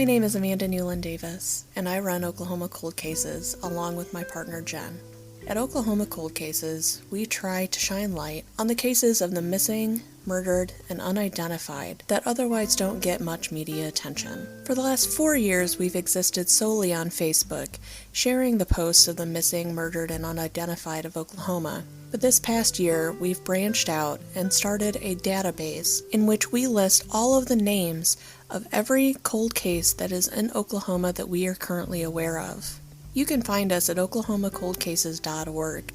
name is Amanda Newland Davis, and I run Oklahoma Cold Cases along with my partner Jen. At Oklahoma Cold Cases, we try to shine light on the cases of the missing, murdered, and unidentified that otherwise don't get much media attention. For the last 4 years, we've existed solely on Facebook, sharing the posts of the missing, murdered, and unidentified of Oklahoma. But this past year, we've branched out and started a database in which we list all of the names of every cold case that is in Oklahoma that we are currently aware of. You can find us at oklahomacoldcases.org.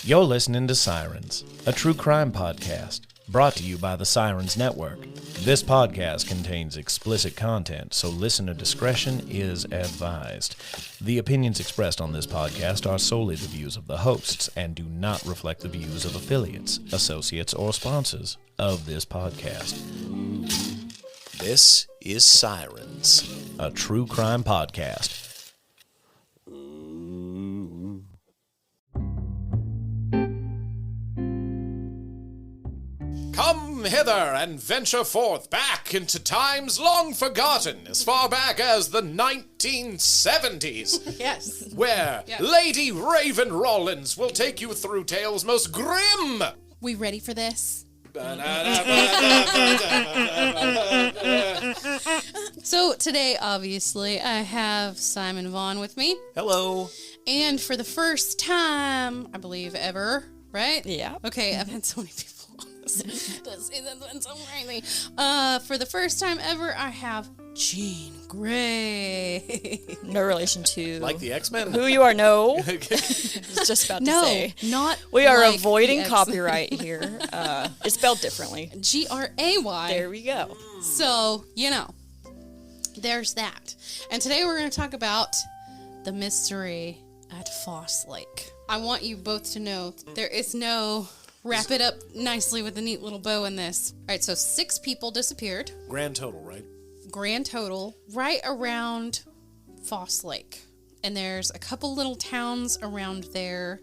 You're listening to Sirens, a true crime podcast, brought to you by the Sirens Network. This podcast contains explicit content, so listener discretion is advised. The opinions expressed on this podcast are solely the views of the hosts and do not reflect the views of affiliates, associates, or sponsors of this podcast. This is Sirens, a true crime podcast. Come hither and venture forth back into times long forgotten, as far back as the 1970s. Yes. Where Lady Raven Rollins will take you through tales most grim. We ready for this? So today, obviously, I have Simon Vaughn with me. Hello. And for the first time, I believe, ever, right? Yeah. Okay, I've had so many people on this season's been so crazy. For the first time ever, I have Jean Grey. No relation to Like the X-Men? who you are. No, I was just about to say. Not We are like avoiding the X- copyright here. It's spelled differently. Gray. There we go. So, there's that. And today we're going to talk about the mystery at Foss Lake. I want you both to know there is no wrap it up nicely with a neat little bow in this. All right, so 6 people disappeared. Grand total, right? Grand total, right around Foss Lake. And there's a couple little towns around there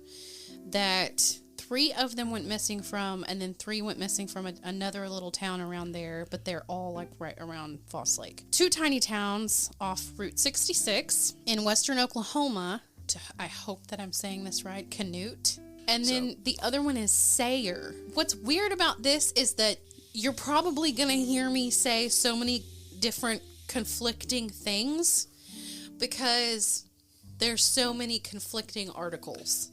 that 3 of them went missing from, and then 3 went missing from another little town around there, but they're all like right around Foss Lake. 2 tiny towns off Route 66 in western Oklahoma. I hope that I'm saying this right, Canute. And then the other one is Sayre. What's weird about this is that you're probably going to hear me say so many different conflicting things because there's so many conflicting articles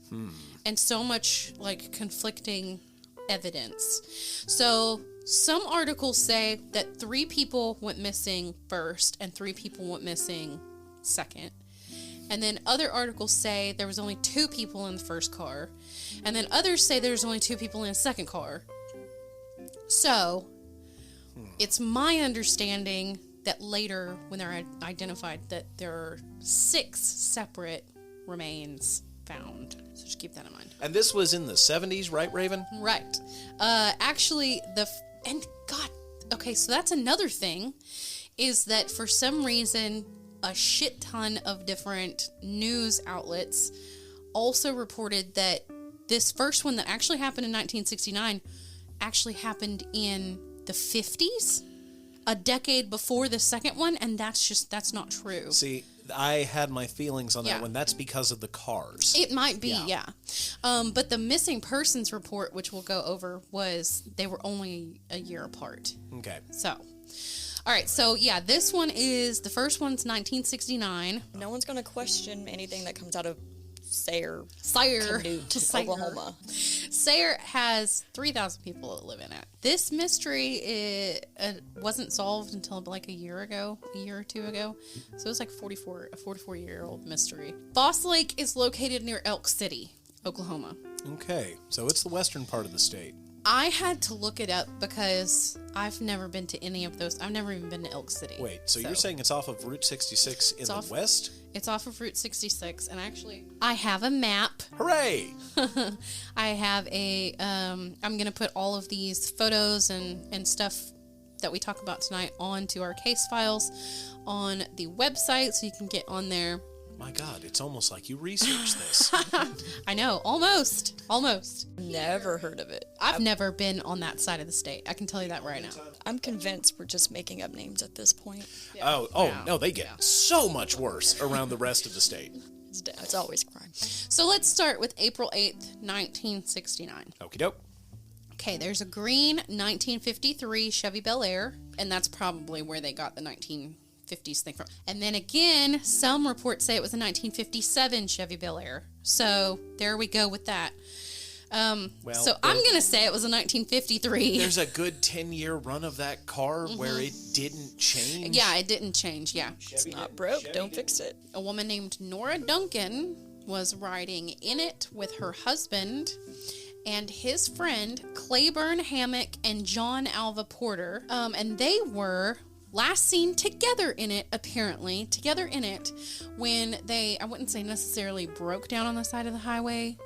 and so much like conflicting evidence. So some articles say that 3 people went missing first and 3 people went missing second. And then other articles say there was only 2 people in the first car. And then others say there's only 2 people in the second car. So, it's my understanding that later, when they're identified, that there are 6 separate remains found. So just keep that in mind. And this was in the 70s, right, Raven? Right. Actually, okay, so that's another thing, is that for some reason, a shit ton of different news outlets also reported that this first one that actually happened in 1969 actually happened in the 50s, a decade before the second one, and that's not true. See, I had my feelings on that one. That's because of the cars. It might be, yeah. But the missing persons report, which we'll go over, they were only a year apart. Okay. So, all right, so the first one's 1969. No one's going to question anything that comes out of Sayre, Canute, Oklahoma. Sayre has 3,000 people that live in it. This mystery wasn't solved until like a year or 2 ago. So it was like a 44-year-old mystery. Foss Lake is located near Elk City, Oklahoma. Okay, so it's the western part of the state. I had to look it up because I've never been to any of those. I've never even been to Elk City. Wait, so you're saying it's off of Route 66 in the west? It's off of Route 66, and actually, I have a map. Hooray! I have I'm going to put all of these photos and stuff that we talk about tonight onto our case files on the website, so you can get on there My God, it's almost like you researched this. I know, almost. Never heard of it. I've never been on that side of the state. I can tell you that right now. I'm convinced we're just making up names at this point. No, they get so much worse around the rest of the state. It's always crime. So let's start with April 8th, 1969. Okie doke. Okay, there's a green 1953 Chevy Bel Air, and that's probably where they got the 1950s thing from. And then again, some reports say it was a 1957 Chevy Bel Air. So there we go with that. So I'm going to say it was a 1953. There's a good 10-year run of that car where it didn't change. Yeah, it didn't change, yeah. It's not broke. Don't fix it. A woman named Nora Duncan was riding in it with her husband and his friend Claiborne Hammock and John Alva Porter. And they were last seen together in it, when they, I wouldn't say necessarily broke down on the side of the highway,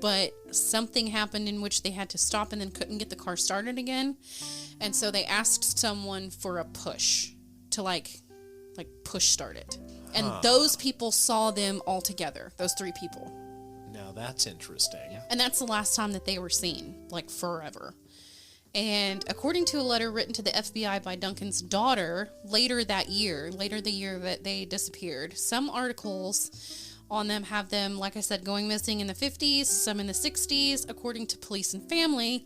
but something happened in which they had to stop and then couldn't get the car started again. And so they asked someone for a push to like push start it. And those people saw them all together, those three people. Now that's interesting. And that's the last time that they were seen, like forever. And according to a letter written to the FBI by Duncan's daughter later the year that they disappeared, some articles on them have them, like I said, going missing in the 50s, some in the 60s. According to Police and Family,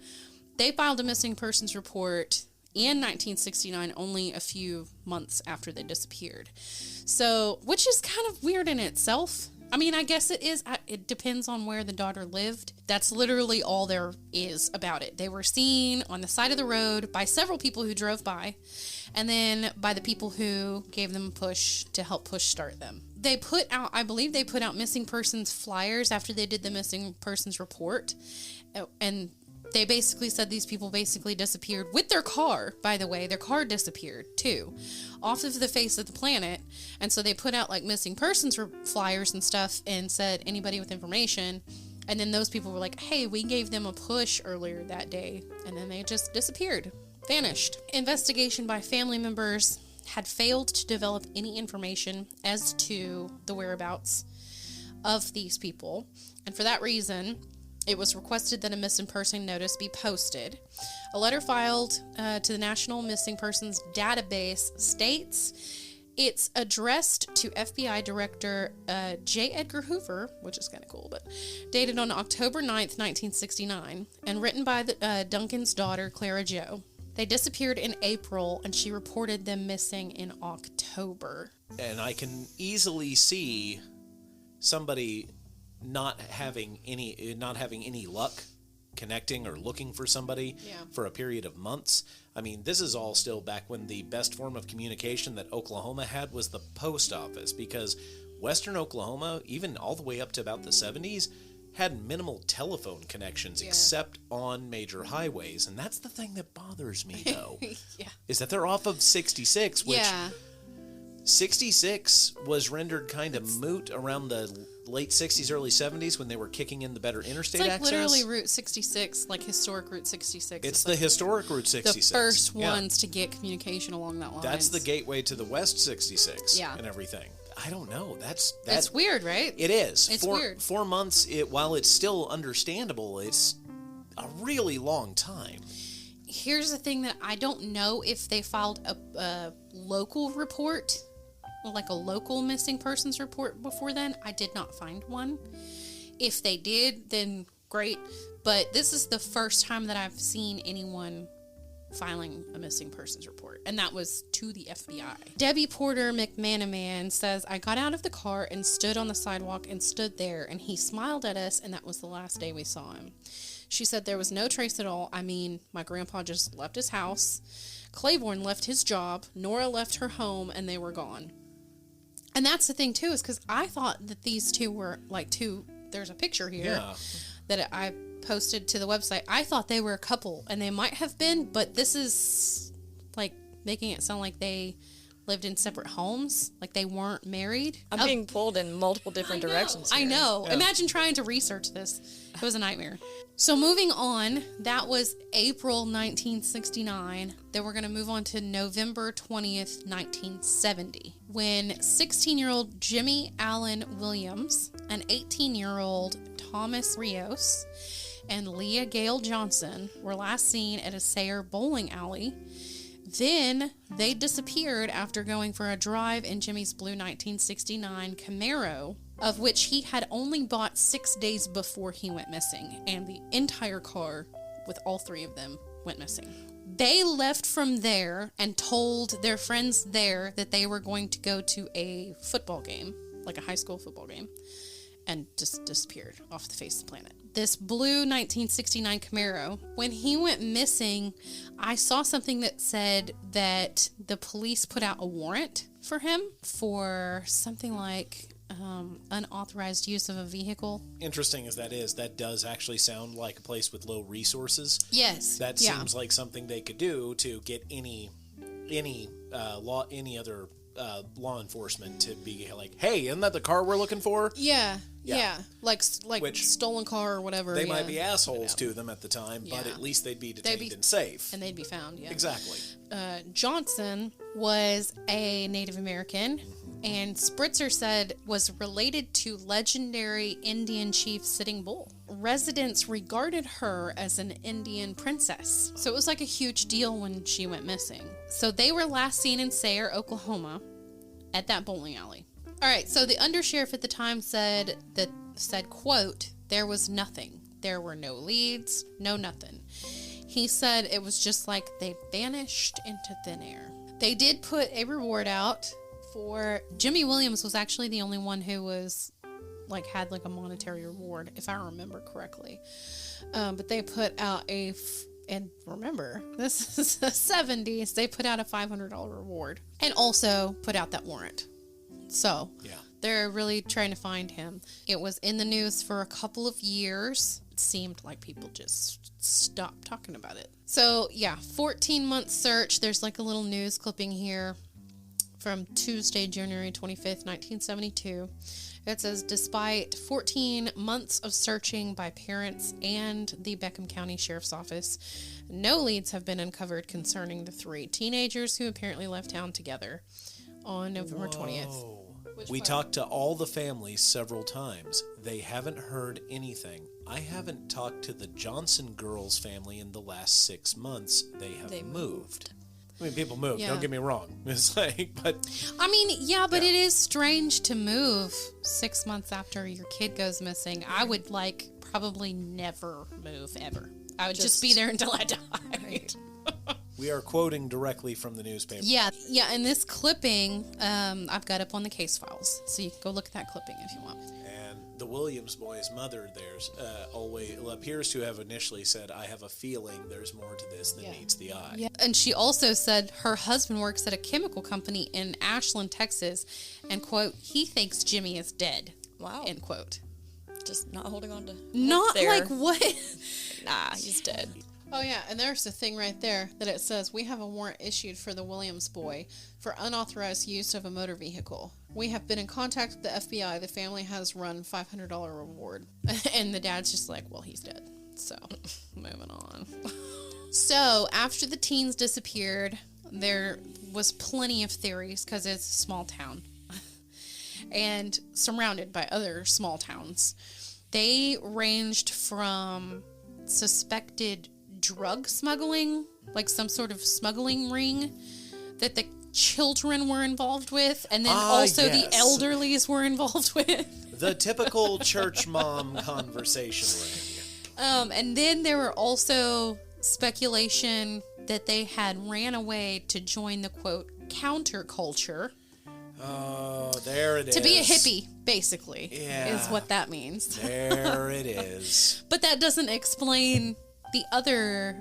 they filed a missing persons report in 1969, only a few months after they disappeared. So, which is kind of weird in itself. I mean, I guess it is. It depends on where the daughter lived. That's literally all there is about it. They were seen on the side of the road by several people who drove by, and then by the people who gave them a push to help push start them. They put out, I believe they put out missing persons flyers after they did the missing persons report, and they basically said these people basically disappeared with their car. By the way, their car disappeared too, off of the face of the planet. And so they put out like missing persons flyers and stuff and said anybody with information. And then those people were like, hey, we gave them a push earlier that day. And then they just disappeared, vanished. Investigation by family members had failed to develop any information as to the whereabouts of these people. And for that reason, it was requested that a missing person notice be posted. A letter filed to the National Missing Persons Database states it's addressed to FBI Director J. Edgar Hoover, which is kind of cool, but dated on October 9th, 1969, and written by Duncan's daughter, Clara Jo. They disappeared in April, and she reported them missing in October. And I can easily see somebody not having any luck connecting or looking for somebody for a period of months. I mean, this is all still back when the best form of communication that Oklahoma had was the post office, because western Oklahoma, even all the way up to about the 70s, had minimal telephone connections except on major highways. And that's the thing that bothers me, though, is that they're off of 66, which 66 was rendered kind of moot around the late 60s, early 70s when they were kicking in the better interstate access. It's like literally Route 66, like historic Route 66. It's the historic Route 66. The first ones to get communication along that line. That's the gateway to the West 66 and everything. I don't know. That's weird, right? It is. It's weird. 4 months, while it's still understandable, it's a really long time. Here's the thing that I don't know if they filed a local report, like a local missing persons report before then. I did not find one. If they did, then great. But this is the first time that I've seen anyone filing a missing persons report, and that was to the FBI. Debbie Porter McManaman says, I got out of the car and stood on the sidewalk and stood there, and he smiled at us, and that was the last day we saw him. She said there was no trace at all. I mean, my grandpa just left his house, Claiborne left his job, Nora left her home, and they were gone. And that's the thing too, is because I thought that these two were like there's a picture here that I posted to the website. I thought they were a couple, and they might have been, but this is like making it sound like they lived in separate homes, like they weren't married. I'm being pulled in multiple different directions here. I know. Yeah. Imagine trying to research this. It was a nightmare. So moving on, that was April 1969. Then we're going to move on to November 20th, 1970. when 16-year-old Jimmy Allen Williams, an 18-year-old Thomas Rios, and Leah Gale Johnson were last seen at a Sayre bowling alley. Then they disappeared after going for a drive in Jimmy's blue 1969 Camaro, of which he had only bought 6 days before he went missing, and the entire car with all three of them went missing. They left from there and told their friends there that they were going to go to a football game, like a high school football game, and just disappeared off the face of the planet. This blue 1969 Camaro, when he went missing, I saw something that said that the police put out a warrant for him for something like unauthorized use of a vehicle. Interesting as that is, that does actually sound like a place with low resources. Yes. That seems like something they could do to get any other law enforcement to be like, hey, isn't that the car we're looking for? Yeah. Like Which stolen car or whatever. They might be assholes to them at the time, but at least they'd be detained and safe. And they'd be found, yeah. Exactly. Johnson was a Native American, and Spritzer said was related to legendary Indian chief Sitting Bull. Residents regarded her as an Indian princess, so it was like a huge deal when she went missing. So they were last seen in Sayre, Oklahoma, at that bowling alley. All right, so the undersheriff at the time said, quote, there was nothing. There were no leads, no nothing. He said it was just like they vanished into thin air. They did put a reward out for Jimmy Williams. Was actually the only one who was had a monetary reward, if I remember correctly. But they put out and remember, this is the 70s, they put out a $500 reward and also put out that warrant. So they're really trying to find him. It was in the news for a couple of years. It seemed like people just stopped talking about it. So 14-month search. There's a little news clipping here from Tuesday, January 25th, 1972. It says, despite 14 months of searching by parents and the Beckham County Sheriff's Office, no leads have been uncovered concerning the three teenagers who apparently left town together on November 20th. We talked to all the families several times. They haven't heard anything. I haven't talked to the Johnson girls' family in the last 6 months. They moved. I mean, people move. Don't get me wrong. It's but I mean, but it is strange to move 6 months after your kid goes missing. I would probably never move ever. I would just be there until I died. Right. We are quoting directly from the newspaper. Yeah. And this clipping, I've got up on the case files, so you can go look at that clipping if you want. And the Williams boy's mother, always appears to have initially said, "I have a feeling there's more to this than meets the eye." Yeah. And she also said her husband works at a chemical company in Ashland, Texas, and quote, he thinks Jimmy is dead. Wow. End quote. Just not holding on to not there. What? Nah, he's dead. Oh, yeah, and there's the thing right there that it says, we have a warrant issued for the Williams boy for unauthorized use of a motor vehicle. We have been in contact with the FBI. The family has run $500 reward. And the dad's just like, well, he's dead. So, moving on. So, after the teens disappeared, there was plenty of theories because it's a small town and surrounded by other small towns. They ranged from suspected drug smuggling, like some sort of smuggling ring that the children were involved with, and then also the elderlies were involved with. The typical church mom conversation ring. And then there were also speculation that they had ran away to join the, quote, counterculture. Oh, there it is. To be a hippie, basically, is what that means. There it is. But that doesn't explain the older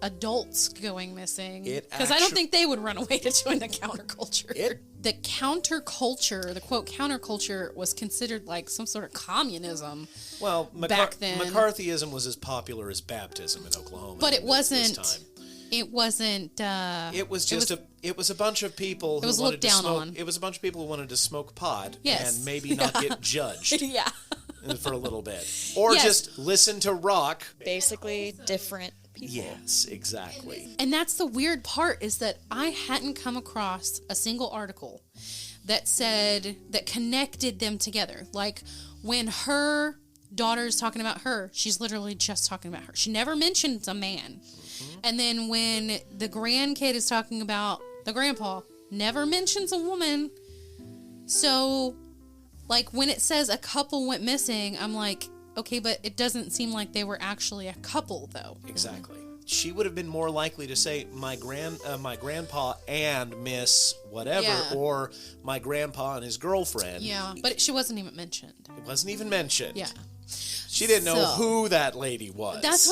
adults going missing. Because I don't think they would run away to join the counterculture. The counterculture, the quote counterculture, was considered like some sort of communism. Well, back then, McCarthyism was as popular as baptism in Oklahoma. But it wasn't. This time. It wasn't. It was just it was a bunch of people who wanted to smoke. It was a bunch of people who wanted to smoke pot and maybe not get judged. Yeah. For a little bit, or just listen to rock. Basically, different people. Yes, exactly. And that's the weird part, is that I hadn't come across a single article that said, that connected them together. Like, when her daughter is talking about her, she's literally just talking about her. She never mentions a man. Mm-hmm. And then when the grandkid is talking about the grandpa, never mentions a woman. So, like, when it says a couple went missing, I'm like, okay, but it doesn't seem like they were actually a couple, though. Exactly. She would have been more likely to say my grandpa and Miss whatever, Yeah. or my grandpa and his girlfriend. Yeah, but she wasn't even mentioned. It wasn't even mentioned. Yeah. She didn't know So- who that lady was. That's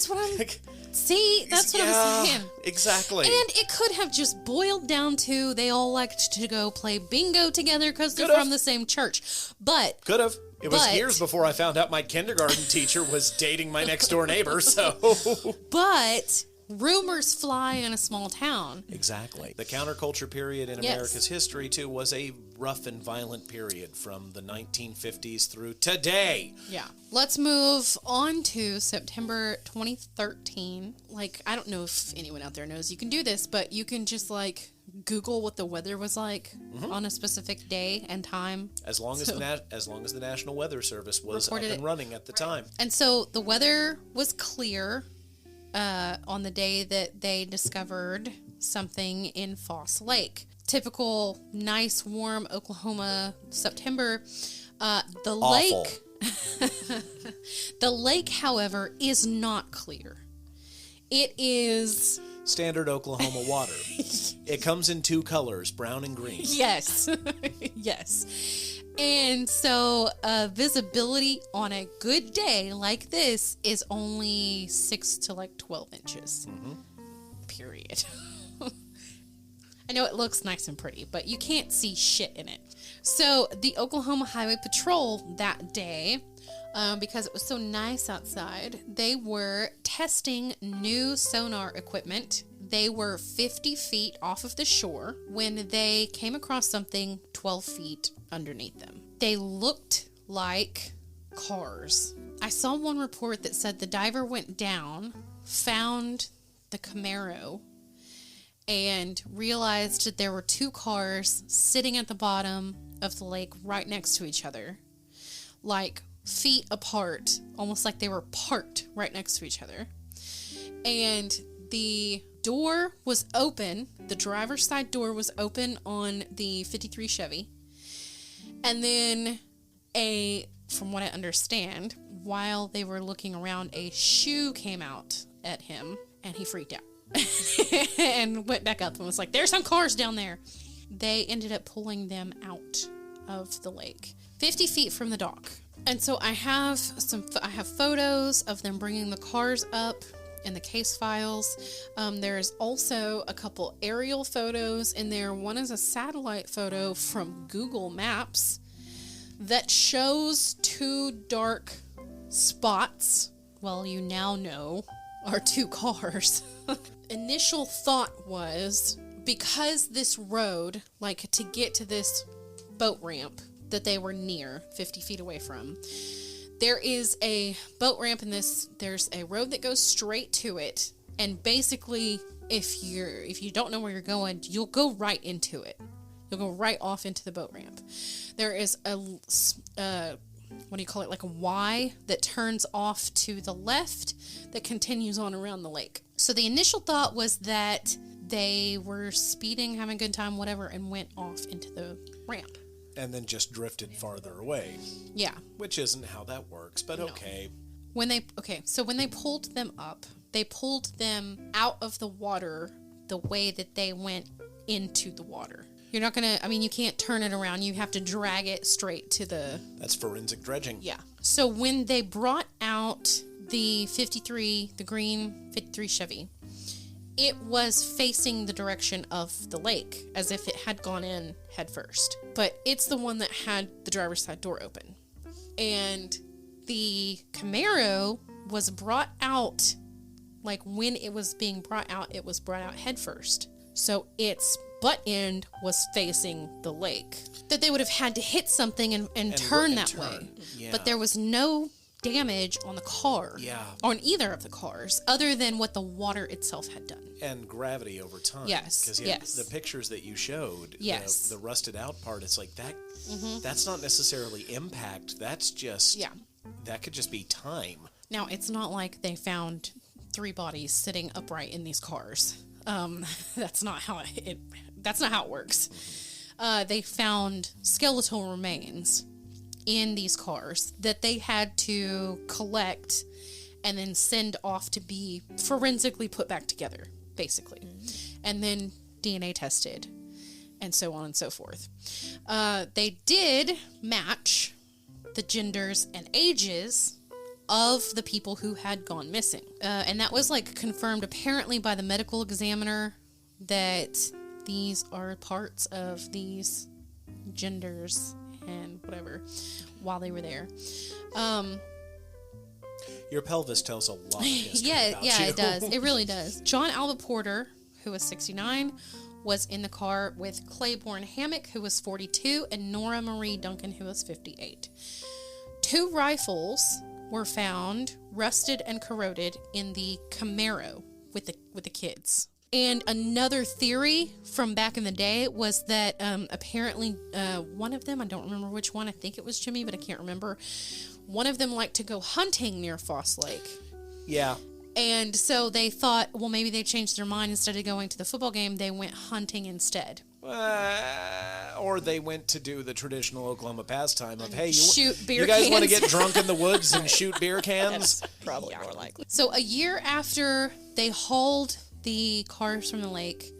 what I'm... See, that's what I'm saying. Exactly. And it could have just boiled down to they all liked to go play bingo together because they're Could've. from the same church. But... Could have. It was But- years before I found out my kindergarten teacher was dating my next door neighbor, so... But rumors fly in a small town. Exactly. The counterculture period in Yes. America's history, too, was a rough and violent period from the 1950s through today. Yeah. Let's move on to September 2013. Like, I don't know if anyone out there knows you can do this, but you can just, like, Google what the weather was like on a specific day and time. As long as the National Weather Service was up Reported and it. running at the time. And so the weather was clear on the day that they discovered something in Foss Lake. Typical nice, warm Oklahoma September. The Awful. lake, the lake, however, is not clear. It is... Standard Oklahoma water. It comes in two colors, brown and green. Yes. Yes. And so visibility on a good day like this is only 6 to like 12 inches. Period. I know it looks nice and pretty, but you can't see shit in it. So the Oklahoma Highway Patrol that day, because it was so nice outside, they were testing new sonar equipment. They were 50 feet off of the shore when they came across something 12 feet underneath them. They looked like cars. I saw one report that said the diver went down, found the Camaro, and realized that there were two cars sitting at the bottom of the lake right next to each other, like feet apart, almost like they were parked right next to each other. And the door was open, the driver's side door was open on the 53 Chevy. And then from what I understand, while they were looking around, a shoe came out at him and he freaked out. And went back up and was like, there's some cars down there. They ended up pulling them out of the lake 50 feet from the dock. And so I have photos of them bringing the cars up in the case files. There's also a couple aerial photos in there. One is a satellite photo from Google Maps that shows two dark spots. Well, you now know are two cars. Initial thought was, because this road, like to get to this boat ramp that they were near 50 feet away from, there is a boat ramp in this, there's a road that goes straight to it, and basically if you don't know where you're going, you'll go right into it. You'll go right off into the boat ramp. There is a what do you call it, like a Y that turns off to the left that continues on around the lake. So the initial thought was that they were speeding, having a good time, whatever, and went off into the ramp. And then just drifted farther away. Yeah. Which isn't how that works, but okay. So when they pulled them up, they pulled them out of the water the way that they went into the water. You're not going to, you can't turn it around. You have to drag it straight to the... That's forensic dredging. Yeah. So when they brought out the green 53 Chevy, it was facing the direction of the lake, as if it had gone in head first. But it's the one that had the driver's side door open. And the Camaro was brought out, like when it was being brought out, it was brought out head first. So its butt end was facing the lake. That they would have had to hit something and turn that way. Yeah. But there was no damage on the car. Yeah. On either of the cars, other than what the water itself had done. And gravity over time. Yes, Because yes. the pictures that you showed, Yes. the rusted out part, it's like that. That's not necessarily impact. That's just, that could just be time. Now, it's not like they found 3 bodies sitting upright in these cars. That's not how that's not how it works. They found skeletal remains in these cars that they had to collect and then send off to be forensically put back together, basically. And then DNA tested and so on and so forth. They did match the genders and ages of the people who had gone missing. And that was like confirmed apparently by the medical examiner that these are parts of these genders and whatever while they were there. Your pelvis tells a lot of history about you. It does. It really does. John Alva Porter, who was 69, was in the car with Claiborne Hammock, who was 42, and Nora Marie Duncan, who was 58. 2 rifles were found rusted and corroded in the Camaro with the kids. And another theory from back in the day was that apparently one of them, I don't remember which one, I think it was Jimmy, but I can't remember. One of them liked to go hunting near Foss Lake. Yeah. And so they thought, well, maybe they changed their mind. Instead of going to the football game, they went hunting instead. Or they went to do the traditional Oklahoma pastime of, hey, shoot beer you guys want to cans. get drunk in the woods and shoot beer cans? Probably more likely. So a year after they hauled the cars from the lake,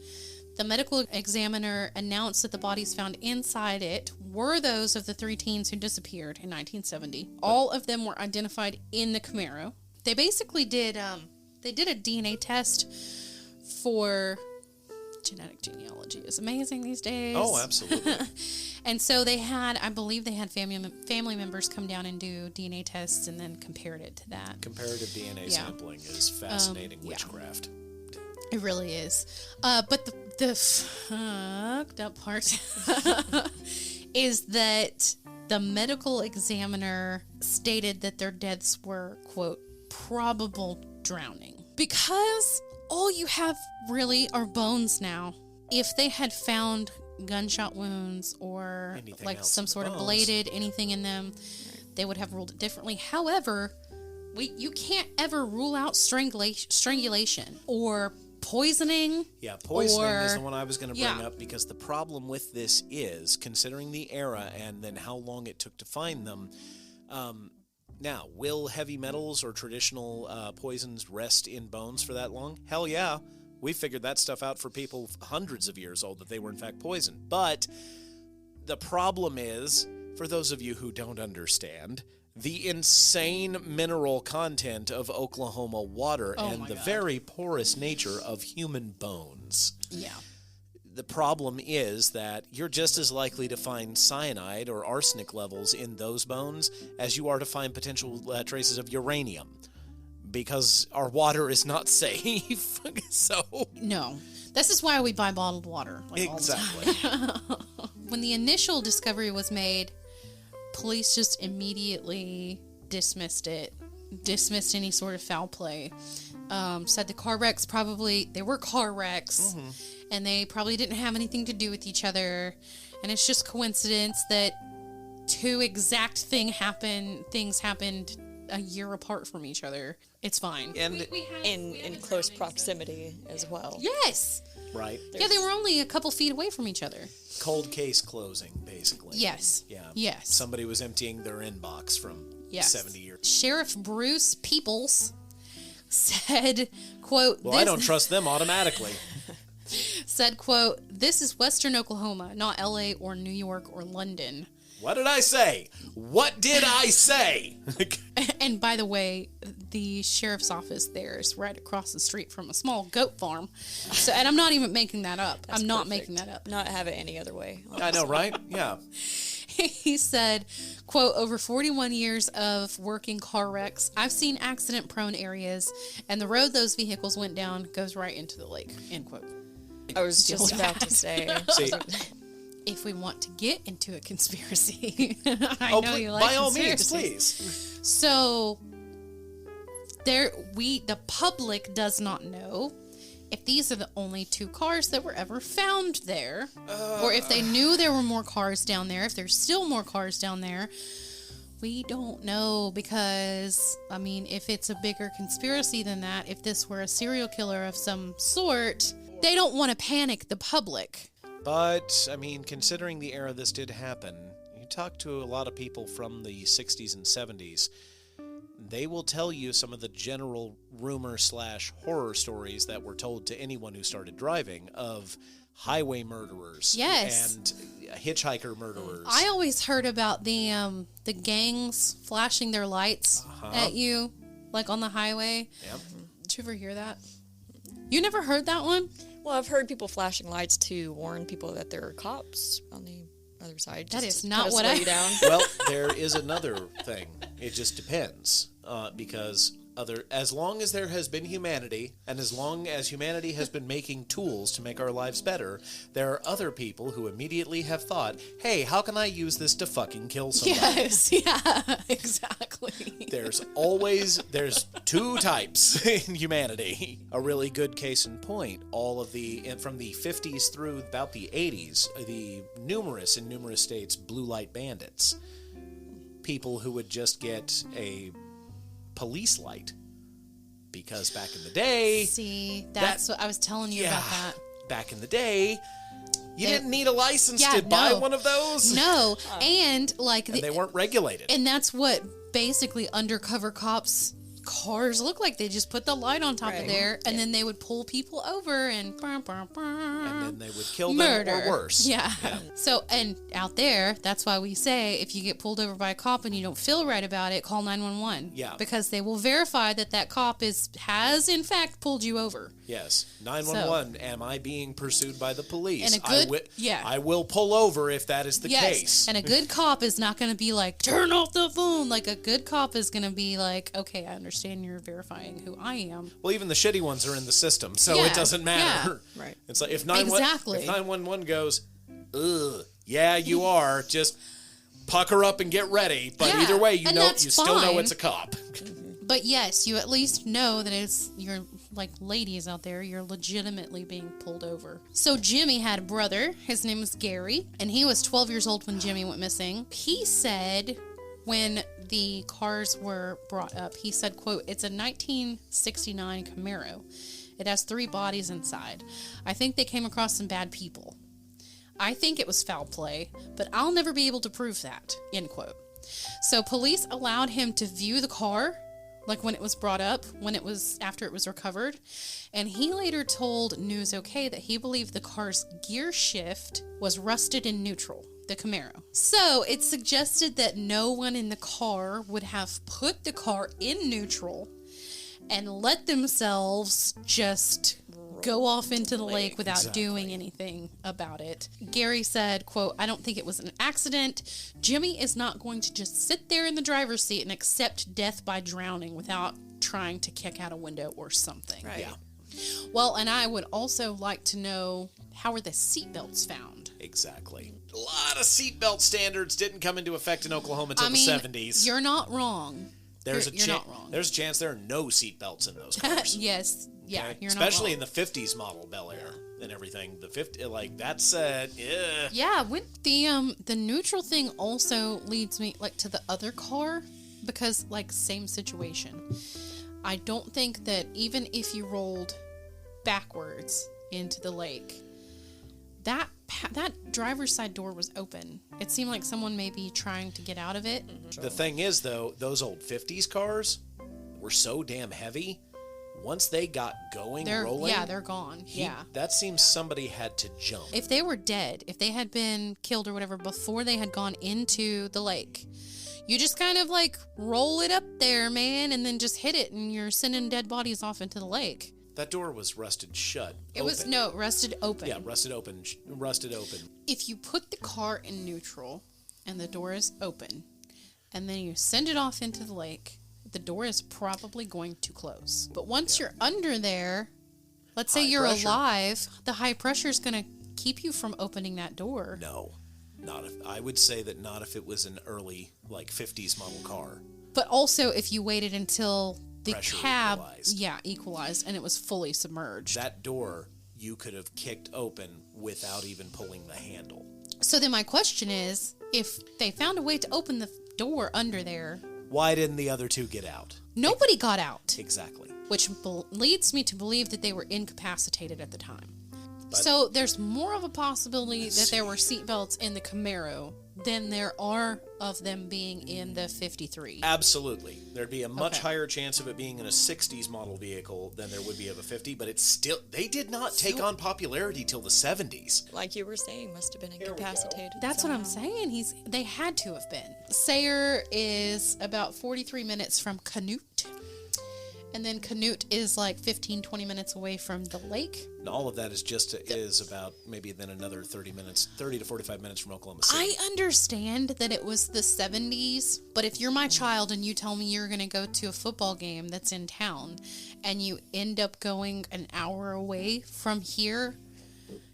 the medical examiner announced that the bodies found inside it were those of the 3 teens who disappeared in 1970. All of them were identified in the Camaro. They basically did a DNA test for genetic genealogy. It's amazing these days. Oh, absolutely. And so I believe they had family members come down and do DNA tests and then compared it to that. Comparative DNA sampling is fascinating witchcraft. It really is. But the fucked up part is that the medical examiner stated that their deaths were, quote, probable drowning. Because all you have really are bones now. If they had found gunshot wounds or Anything like else some in sort of bones. bladed anything in them, they would have ruled it differently. However, you can't ever rule out strangulation or poisoning. Yeah, poisoning is or- the one I was going to bring yeah. up, because the problem with this is, considering the era and then how long it took to find them, now, will heavy metals or traditional poisons rest in bones for that long? Hell yeah. We figured that stuff out for people hundreds of years old, that they were in fact poisoned. But the problem is, for those of you who don't understand, the insane mineral content of Oklahoma water and the very porous nature of human bones. Yeah. The problem is that you're just as likely to find cyanide or arsenic levels in those bones as you are to find potential traces of uranium, because our water is not safe. So No. This is why we buy bottled water. Like, all the time. exactly. When the initial discovery was made, police just immediately dismissed any sort of foul play. Said the car wrecks they were car wrecks, and they probably didn't have anything to do with each other, and it's just coincidence that 2 exact things happened a year apart from each other. It's fine. And In close proximity as well. Yes. right, Yeah, they were only a couple feet away from each other. cold case closing, basically. Yes. Yeah. Yes. Somebody was emptying their inbox from Yes. 70 years. Sheriff Bruce Peoples said, quote, Well, I don't trust them automatically. said, quote, "This is Western Oklahoma, not LA or New York or London." What did I say? What did I say? And by the way, the sheriff's office there is right across the street from a small goat farm. So, and I'm not even making that up. That's I'm not perfect. making that up. Not have it any other way. I know, right? Yeah. He said, quote, "Over 41 years of working car wrecks, I've seen accident-prone areas, and the road those vehicles went down goes right into the lake," end quote. I was Deal just with about that. to say. See, If we want to get into a conspiracy, I oh, know you like by all means, conspiracies. please. So the public does not know if these are the only 2 cars that were ever found there, or if they knew there were more cars down there, if there's still more cars down there. We don't know, because, I mean, if it's a bigger conspiracy than that, if this were a serial killer of some sort, they don't want to panic the public. But, I mean, considering the era this did happen, you talk to a lot of people from the 60s and 70s, they will tell you some of the general rumor/horror stories that were told to anyone who started driving of highway murderers. Yes. And hitchhiker murderers. I always heard about the gangs flashing their lights at you, like on the highway. Yep. Did you ever hear that? You never heard that one? Well, I've heard people flashing lights to warn people that there are cops on the other side. That just is to not kinda what slow I- you down. Well, there is another thing. It just depends, because as long as there has been humanity, and as long as humanity has been making tools to make our lives better, there are other people who immediately have thought, hey, how can I use this to fucking kill somebody? Yes, yeah, exactly. There's 2 types in humanity. A really good case in point, from the 50s through about the 80s, the numerous states blue light bandits. People who would just get a police light, because back in the day, See, that's what I was telling you about that. Back in the day, you didn't need a license to buy one of those. No, and They weren't regulated. and that's what basically undercover cops cars look like. They just put the light on top of Right. there, and then they would pull people over and And then they would kill them murder or worse. Yeah. So, and out there, that's why we say if you get pulled over by a cop and you don't feel right about it, call 911. Yeah. Because they will verify that cop has in fact pulled you over. Yes. 911, am I being pursued by the police? And I will pull over if that is the Yes. case. And a good cop is not going to be like, turn off the phone. Like, a good cop is going to be like, okay, I understand you're verifying who I am. Well, even the shitty ones are in the system, so Yeah, it doesn't matter. yeah. Right. It's like if Exactly. 911 goes, ugh, yeah, you are, just pucker up and get ready. But Yeah, either way, you and know, that's you still know fine. it's a cop. But yes, you at least know that you're like ladies out there, you're legitimately being pulled over. So Jimmy had a brother. His name was Gary, and he was 12 years old when Jimmy went missing. He said when the cars were brought up, he said, quote, "It's a 1969 Camaro. It has 3 bodies inside. I think they came across some bad people. I think it was foul play, but I'll never be able to prove that," end quote. So police allowed him to view the car, like when it was brought up, after it was recovered. And he later told News OK that he believed the car's gear shift was rusted in neutral, the Camaro. So it suggested that no one in the car would have put the car in neutral and let themselves just go off into the lake without doing anything about it. Gary said, quote, "I don't think it was an accident. Jimmy is not going to just sit there in the driver's seat and accept death by drowning without trying to kick out a window or something." Right. Yeah, Well, and I would also like to know, how were the seatbelts found? exactly. A lot of seatbelt standards didn't come into effect in Oklahoma until I mean, the 70s. you're not wrong. You're not wrong. There's a chance there are no seatbelts in those cars. Yes. Yeah, Okay? you're Especially not in the 50s model Bel Air and everything. The 50, like, that's yeah. Yeah, with the neutral thing also leads me to the other car, because same situation. I don't think that even if you rolled backwards into the lake, that driver's side door was open. It seemed like someone may be trying to get out of it. The thing is, though, those old 50s cars were so damn heavy. Once they got rolling, They're gone. That seems somebody had to jump. If they were dead, if they had been killed or whatever before they had gone into the lake, you just kind of roll it up there, man, and then just hit it, and you're sending dead bodies off into the lake. That door was rusted shut. Rusted open. Yeah, rusted open. If you put the car in neutral and the door is open, and then you send it off into the lake, the door is probably going to close. But once you're under there, let's say you're alive, the high pressure is going to keep you from opening that door. No, not if. I would say that not if it was an early 50s model car. But also, if you waited until the Pressure cab, equalized. equalized, and it was fully submerged. That door you could have kicked open without even pulling the handle. So then my question is, if they found a way to open the door under there, Why didn't the other two get out? nobody got out, Exactly. which leads me to believe that they were incapacitated at the time. But- So there's more of a possibility that there were seatbelts in the Camaro than there are of them being in the 53. Absolutely. There'd be a much Okay. higher chance of it being in a 60s model vehicle than there would be of a 50, but it's still, they did not take on popularity till the 70s. Like you were saying, must have been incapacitated. That's what I'm somehow. saying. They had to have been. Sayre is about 43 minutes from Canute. And then Canute is like 15, 20 minutes away from the lake. And all of that is about maybe then another 30 to 45 minutes from Oklahoma City. I understand that it was the 70s, but if you're my child and you tell me you're going to go to a football game that's in town and you end up going an hour away from here,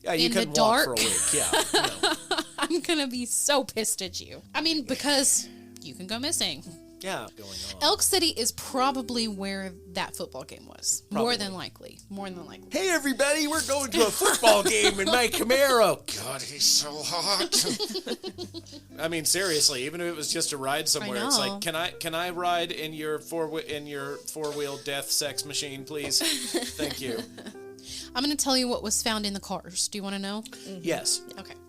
Yeah, you in could the walk for dark. a week. Yeah. No. I'm going to be so pissed at you. I mean, because you can go missing. Yeah. Going on. Elk City is probably where that football game was. More than likely. Hey everybody, we're going to a football game in my Camaro. God, he's so hot. I mean, seriously, even if it was just a ride somewhere, it's know. like, can I ride in your four-wheel death sex machine, please? Thank you. I'm going to tell you what was found in the cars. Do you want to know? Yes.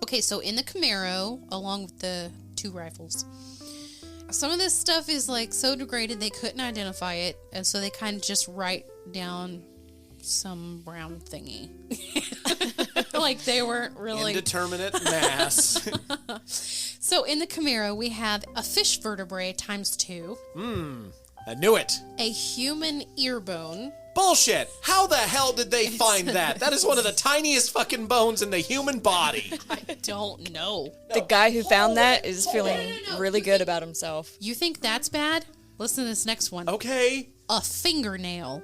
Okay, so in the Camaro, along with the 2 rifles, some of this stuff is like so degraded they couldn't identify it, and so they kind of just write down some brown thingy. Like they weren't really. Indeterminate mass. So in the Camaro, we have a fish vertebrae times 2, I knew it. a human ear bone. Bullshit. How the hell did they find that? That is one of the tiniest fucking bones in the human body. I don't know. The guy who found that is feeling really good about himself. You think that's bad? Listen to this next one. Okay. A fingernail.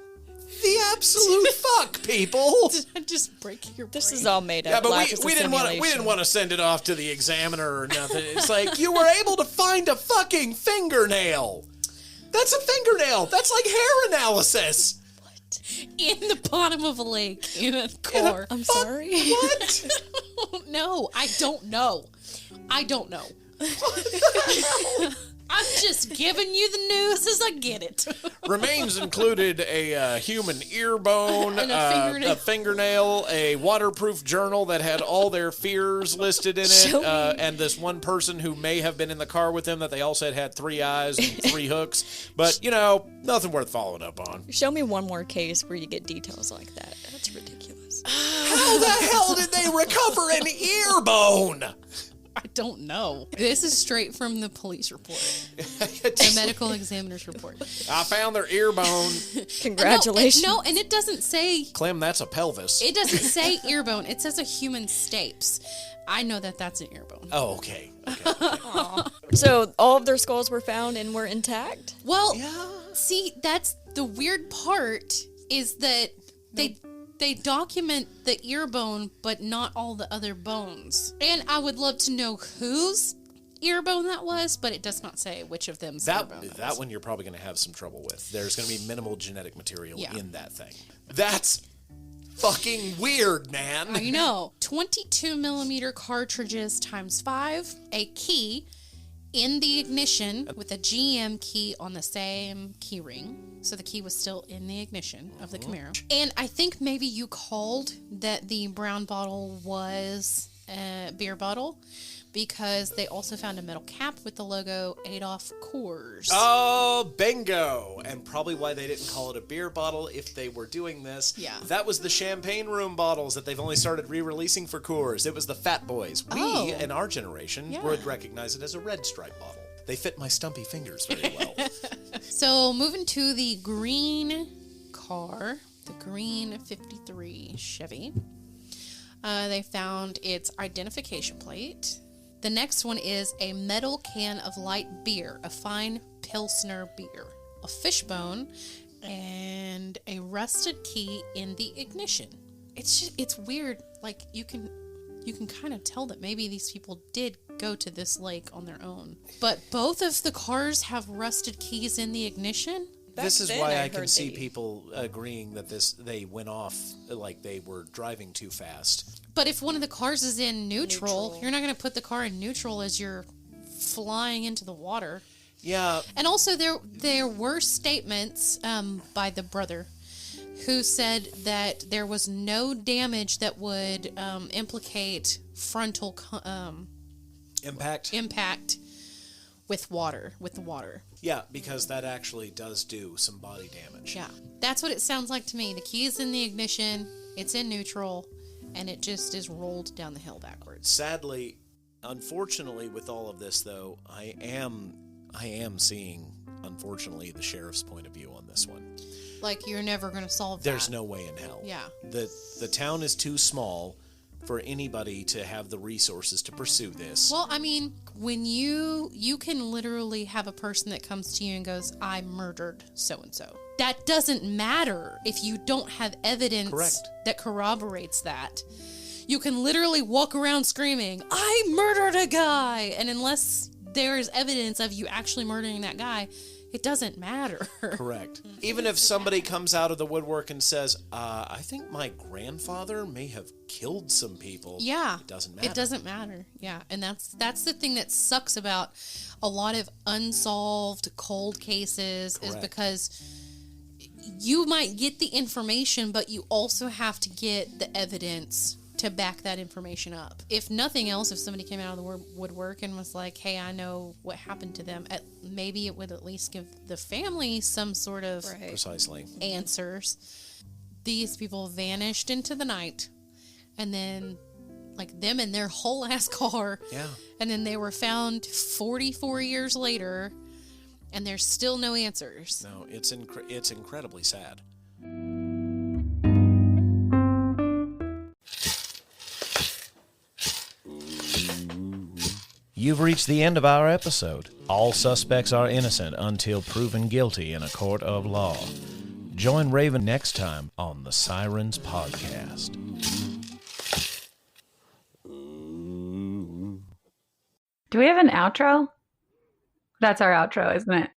The absolute fuck, people. Did I just break your brain? This is all made up. Yeah, but Life is a we didn't simulation. want to send it off to the examiner or nothing. It's like you were able to find a fucking fingernail. That's a fingernail. That's like hair analysis. in the bottom of a lake in a car. I'm sorry. What? No, I don't know. I don't know. I'm just giving you the news as I get it. Remains included a human ear bone, And a fingernail, a waterproof journal that had all their fears listed in Show it, me. and this one person who may have been in the car with them that they all said had 3 eyes and 3 hooks. But, nothing worth following up on. Show me one more case where you get details like that. That's ridiculous. How the hell did they recover an ear bone? I don't know. This is straight from the police report, the medical examiner's report. I found their ear bone. Congratulations. No, and it doesn't say. Clem, that's a pelvis. It doesn't say ear bone. It says a human stapes. I know that that's an ear bone. Oh, okay. So all of their skulls were found and were intact? Well, see, that's the weird part is that they document the ear bone, but not all the other bones. And I would love to know whose ear bone that was, but it does not say which of them's ear bone That was. one you're probably going to have some trouble with. There's going to be minimal genetic material Yeah. in that thing. That's fucking weird, man. I know. 22 millimeter cartridges times 5, a key in the ignition with a GM key on the same key ring. So the key was still in the ignition of the Camaro. And I think maybe you called that the brown bottle was a beer bottle because they also found a metal cap with the logo Adolf Coors. Oh, bingo. And probably why they didn't call it a beer bottle if they were doing this. Yeah. That was the champagne room bottles that they've only started re-releasing for Coors. It was the Fat Boys. We, Oh. in our generation, Yeah. would recognize it as a red stripe bottle. They fit my stumpy fingers very well. So moving to the green car, the green 53 Chevy, they found its identification plate. The next one is a metal can of light beer, a fine Pilsner beer, a fishbone, and a rusted key in the ignition. It's weird. Like you can kind of tell that maybe these people did go to this lake on their own. But both of the cars have rusted keys in the ignition. This is why I can see people agreeing that they went off like they were driving too fast. But if one of the cars is in neutral. You're not going to put the car in neutral as you're flying into the water. Yeah. And also there were statements by the brother who said that there was no damage that would implicate frontal impact with the water. Yeah, because that actually does do some body damage. Yeah, that's what it sounds like to me. The key is in the ignition, it's in neutral, and it just is rolled down the hill backwards. Sadly, unfortunately, with all of this, though, I am seeing, unfortunately, the sheriff's point of view on this one. Like, you're never going to solve There's that. no way in hell. Yeah. The town is too small for anybody to have the resources to pursue this. Well, I mean, when you can literally have a person that comes to you and goes, I murdered so-and-so. That doesn't matter if you don't have evidence that corroborates that. You can literally walk around screaming, I murdered a guy! And unless there is evidence of you actually murdering that guy, it doesn't matter. Correct. Even if somebody comes out of the woodwork and says, I think my grandfather may have killed some people. Yeah. It doesn't matter. It doesn't matter. Yeah. And that's the thing that sucks about a lot of unsolved cold cases is because you might get the information, but you also have to get the evidence to back that information up. If nothing else, if somebody came out of the woodwork and was like, hey, I know what happened to them, maybe it would at least give the family some sort of precisely answers. These people vanished into the night, and then like them in their whole ass car. Yeah. And then they were found 44 years later, and there's still no answers. No, it's incredibly sad. You've reached the end of our episode. All suspects are innocent until proven guilty in a court of law. Join Raven next time on the Sirens Podcast. Do we have an outro? That's our outro, isn't it?